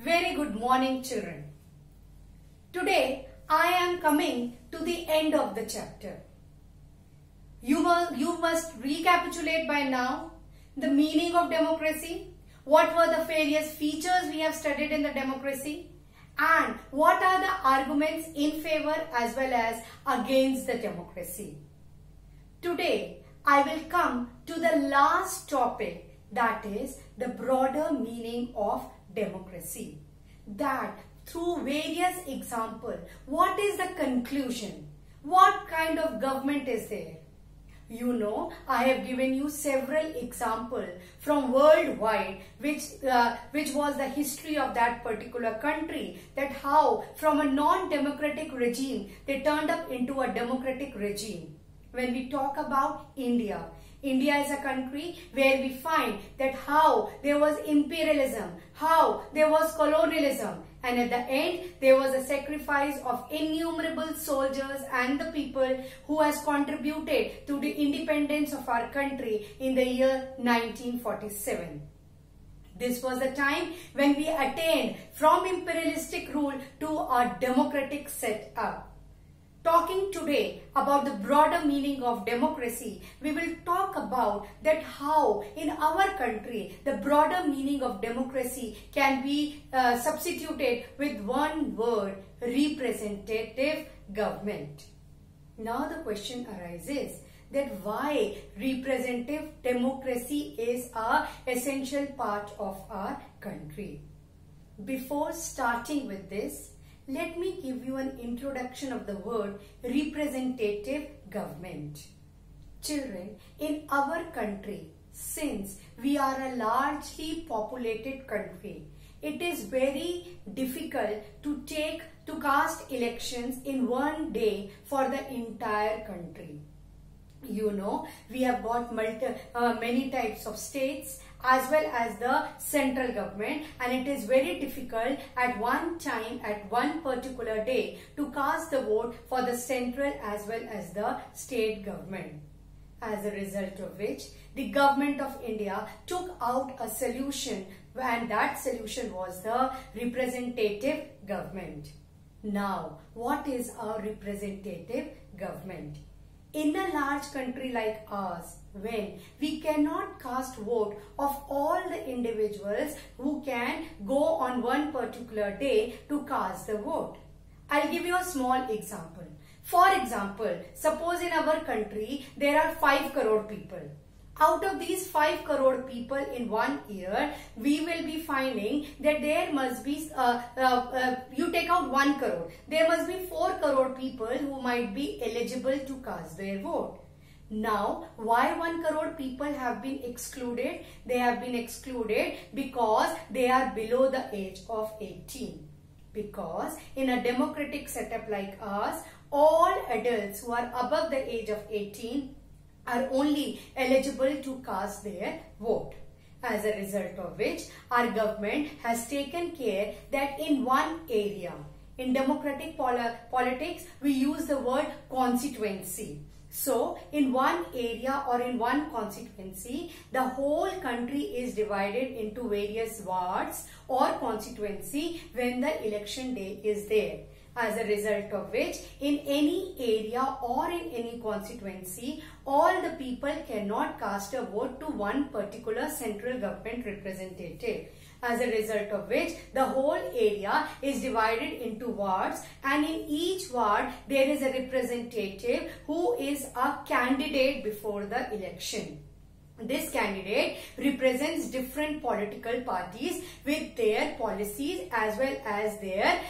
Very good morning, children. Today I am coming to the end of the chapter. You must recapitulate by now the meaning of democracy, what were the various features we have studied in the democracy, and what are the arguments in favor as well as against the democracy. Today I will come to the last topic, that is the broader meaning of democracy. That through various examples, what is the conclusion? What kind of government is there? You know, I have given you several examples from worldwide which was the history of that particular country, that how from a non-democratic regime they turned up into a democratic regime. When we talk about India, India is a country where we find that how there was imperialism, how there was colonialism, and at the end there was a sacrifice of innumerable soldiers and the people who has contributed to the independence of our country in the year 1947. This was the time when we attained from imperialistic rule to a democratic setup. Talking today about the broader meaning of democracy, we will talk about that how in our country the broader meaning of democracy can be substituted with one word: representative government. Now the question arises that why representative democracy is an essential part of our country. Before starting with this, let me give you an introduction of the word representative government. Children, in our country, since we are a largely populated country, it is very difficult to cast elections in one day for the entire country. You know, we have got many types of states as well as the central government, and it is very difficult at one time, at one particular day, to cast the vote for the central as well as the state government. As a result of which, the government of India took out a solution, and that solution was the representative government. Now, what is a representative government? In a large country like ours, when we cannot cast vote of all the individuals who can go on one particular day to cast the vote. I'll give you a small example. For example, suppose in our country there are 5 crore people. Out of these 5 crore people in 1 year, we will be finding that there must be, you take out 1 crore, there must be 4 crore people who might be eligible to cast their vote. Now, why 1 crore people have been excluded? They have been excluded because they are below the age of 18. Because in a democratic setup like ours, all adults who are above the age of 18 are only eligible to cast their vote. As a result of which, our government has taken care that in one area, in democratic politics, we use the word constituency. So, in one area or in one constituency, the whole country is divided into various wards or constituency when the election day is there. As a result of which, in any area or in any constituency, all the people cannot cast a vote to one particular central government representative. As a result of which, the whole area is divided into wards, and in each ward there is a representative who is a candidate before the election. This candidate represents different political parties with their policies as well as their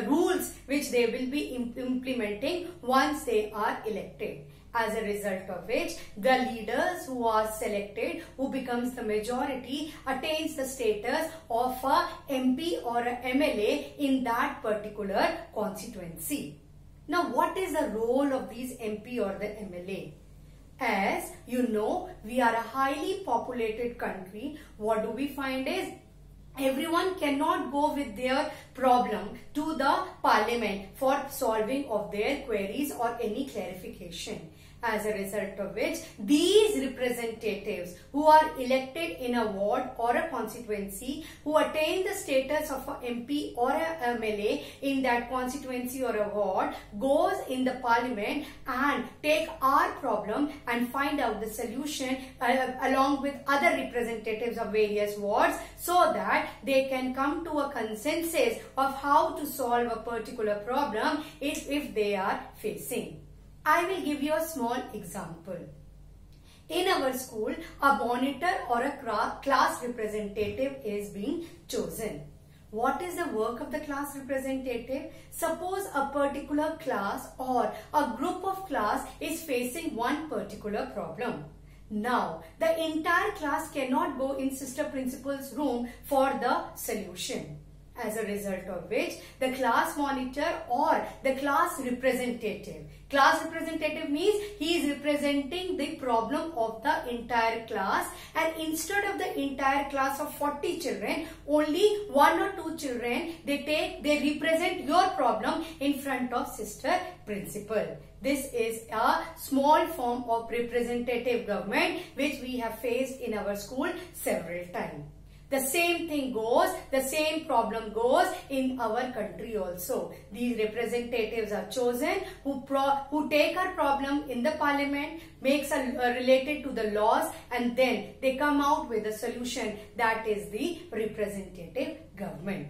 rules which they will be implementing once they are elected. As a result of which, the leaders who are selected, who becomes the majority, attains the status of a MP or a MLA in that particular constituency. Now, what is the role of these MP or the MLA? As you know, we are a highly populated country. What do we find is everyone cannot go with their problem to the parliament for solving of their queries or any clarification. as a result of which these representatives who are elected in a ward or a constituency, who attain the status of a MP or a MLA in that constituency or a ward, goes in the parliament and take our problem and find out the solution along with other representatives of various wards, so that they can come to a consensus of how to solve a particular problem if they are facing. I will give you a small example. In our school, a monitor or a class representative is being chosen. What is the work of the class representative? Suppose a particular class or a group of class is facing one particular problem. Now, the entire class cannot go in sister principal's room for the solution. As a result of which, the class monitor or the class representative means he is representing the problem of the entire class, and instead of the entire class of 40 children, only 1 or 2 children they represent your problem in front of sister principal. This is a small form of representative government which we have faced in our school several times. The same thing goes, the same problem goes in our country also. These representatives are chosen who take our problem in the parliament, makes related to the laws, and then they come out with a solution. That is the representative government.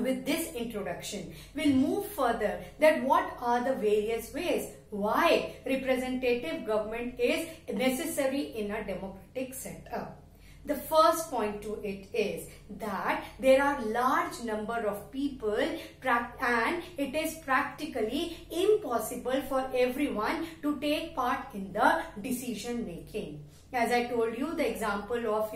With this introduction, we'll move further that what are the various ways why representative government is necessary in a democratic setup. The first point to it is that there are large number of people and it is practically impossible for everyone to take part in the decision making. As I told you, the example of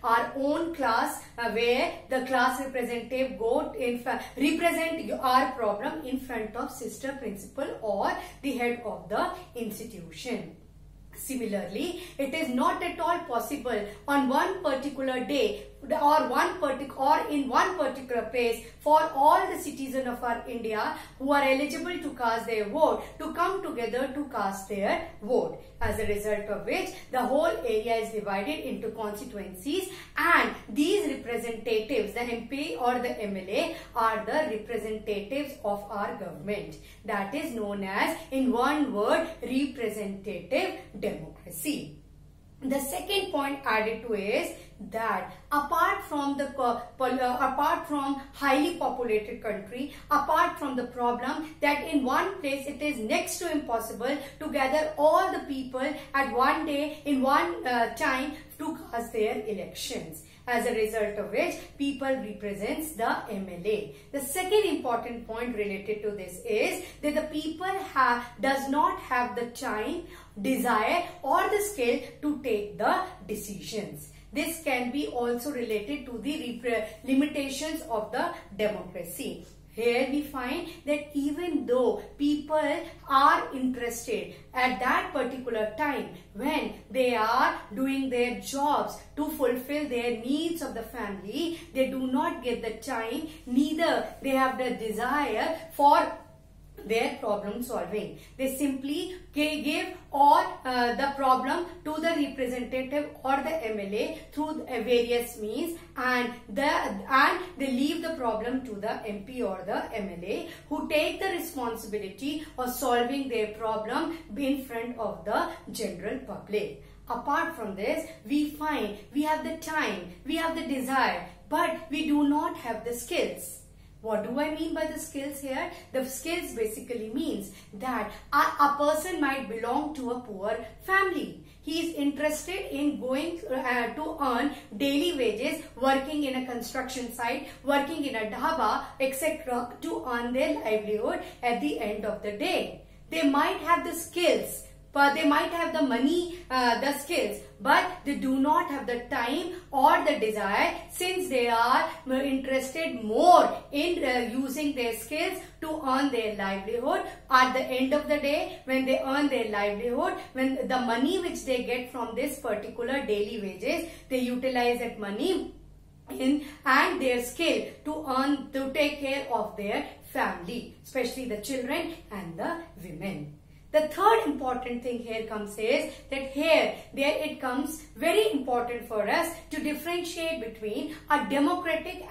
our own class where the class representative represent our problem in front of sister principal or the head of the institution. Similarly, it is not at all possible on one particular day or in one particular place for all the citizens of our India who are eligible to cast their vote to come together to cast their vote. As a result of which, the whole area is divided into constituencies, and these representatives, the MP or the MLA, are the representatives of our government. That is known as, in one word, representative democracy. The second point added to is that apart from highly populated country, apart from the problem that in one place it is next to impossible to gather all the people at one day in one time to cast their elections. As a result of which, people represents the MLA. The second important point related to this is that the people does not have the time, desire or the skill to take the decisions. This can be also related to the limitations of the democracy. Here we find that even though people are interested at that particular time when they are doing their jobs to fulfill their needs of the family, they do not get the time, neither they have the desire for their problem solving. They simply give all the problem to the representative or the MLA through various means, and they leave the problem to the MP or the MLA, who take the responsibility of solving their problem in front of the general public. Apart from this, we find we have the time, we have the desire, but we do not have the skills. What do I mean by the skills here? The skills basically means that a person might belong to a poor family. He is interested in going to earn daily wages, working in a construction site, working in a dhaba, etc. to earn their livelihood at the end of the day. They might have the skills, but they might have the money, the skills, but they do not have the time or the desire, since they are interested more in using their skills to earn their livelihood. At the end of the day, when they earn their livelihood, when the money which they get from this particular daily wages, they utilize that money and their skill to take care of their family, especially the children and the women. The third important thing here comes is that there it comes very important for us to differentiate between a democratic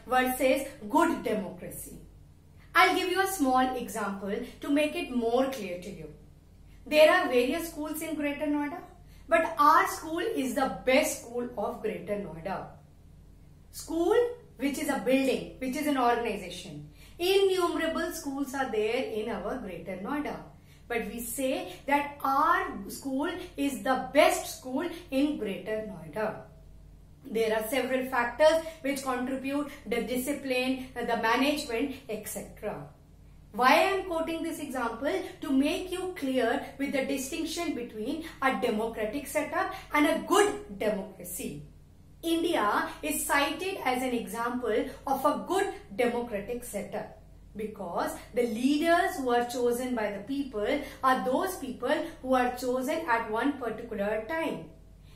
versus good democracy. I'll give you a small example to make it more clear to you. There are various schools in Greater Noida, but our school is the best school of Greater Noida. School, which is a building, which is an organization. Innumerable schools are there in our Greater Noida. But we say that our school is the best school in Greater Noida. There are several factors which contribute: the discipline, the management, etc. Why I am quoting this example? To make you clear with the distinction between a democratic setup and a good democracy. India is cited as an example of a good democratic setup because the leaders who are chosen by the people are those people who are chosen at one particular time.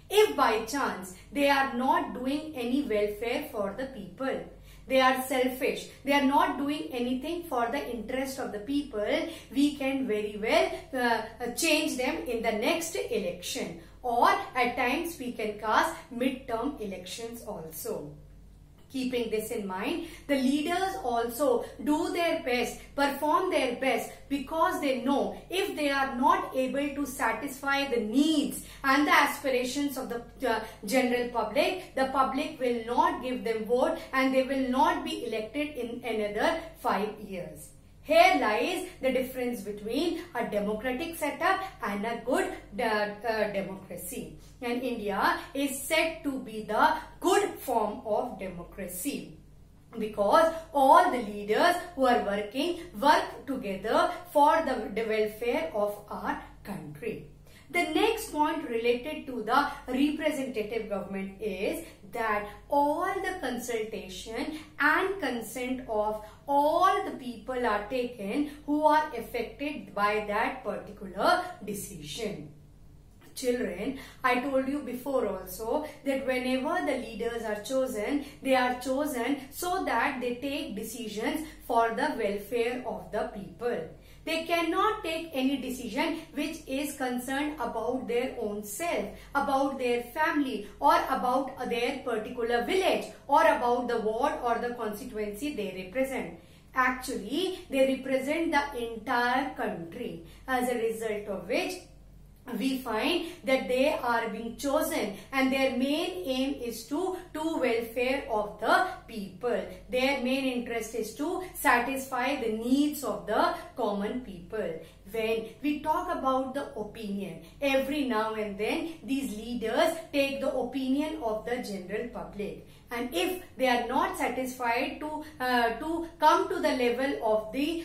If by chance they are not doing any welfare for the people, they are selfish, they are not doing anything for the interest of the people, we can very well change them in the next election, or at times we can cast mid-term elections also. Keeping this in mind, the leaders also do their best, perform their best, because they know if they are not able to satisfy the needs and the aspirations of the general public, the public will not give them vote and they will not be elected in another 5 years. Here lies the difference between a democratic setup and a good democracy. And India is said to be the good form of democracy because all the leaders who are work together for the welfare of our country. The next point related to the representative government is that all the consultation and consent of all the people are taken who are affected by that particular decision. Children, I told you before also that whenever the leaders are chosen, they are chosen so that they take decisions for the welfare of the people. They cannot take any decision which is concerned about their own self, about their family, or about their particular village, or about the ward or the constituency they represent. Actually, they represent the entire country, as a result of which we find that they are being chosen and their main aim is to welfare of the people. Their main interest is to satisfy the needs of the common people. When we talk about the opinion, every now and then these leaders take the opinion of the general public. And if they are not satisfied to come to the level of the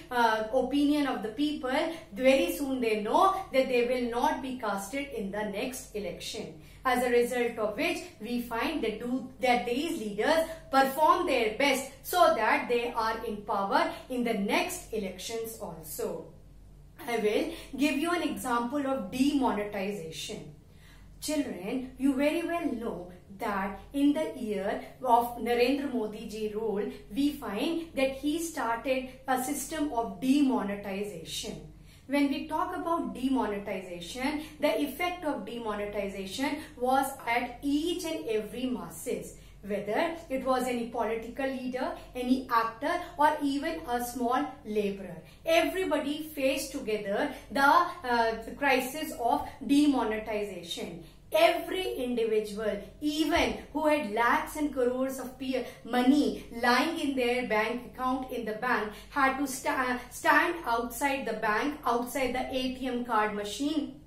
opinion of the people, very soon they know that they will not be casted in the next election. As a result of which we find that these leaders perform their best so that they are in power in the next elections also. I will give you an example of demonetization. Children, you very well know that in the year of Narendra Modi ji rule, we find that he started a system of demonetization. When we talk about demonetization, the effect of demonetization was at each and every masses. Whether it was any political leader, any actor, or even a small laborer. Everybody faced together the crisis of demonetization. Every individual, even who had lakhs and crores of money lying in their bank account in the bank, had to stand outside the bank, outside the ATM card machine,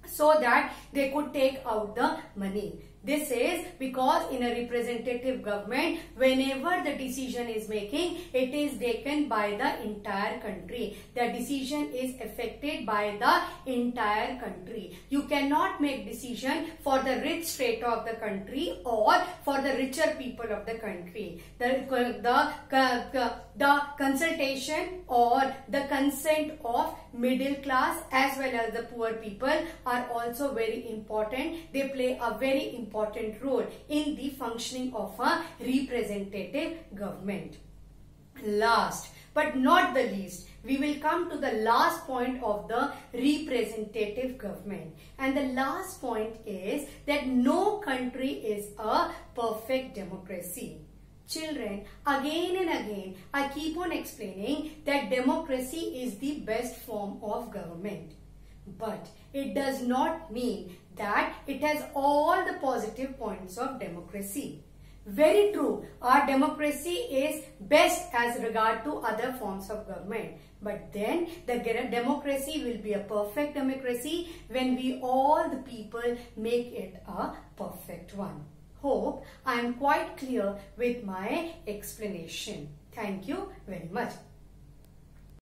so that they could take out the money. This is because in a representative government, whenever the decision is making, it is taken by the entire country. The decision is affected by the entire country. You cannot make decision for the rich strata of the country or for the richer people of the country. The consultation or the consent of middle class as well as the poor people are also very important. They play a very important role in the functioning of a representative government. Last but not the least, we will come to the last point of the representative government. And the last point is that no country is a perfect democracy. Children, again and again, I keep on explaining that democracy is the best form of government. But it does not mean that it has all the positive points of democracy. Very true, our democracy is best as regard to other forms of government. But then the democracy will be a perfect democracy when we all the people make it a perfect one. Hope I am quite clear with my explanation. Thank you very much.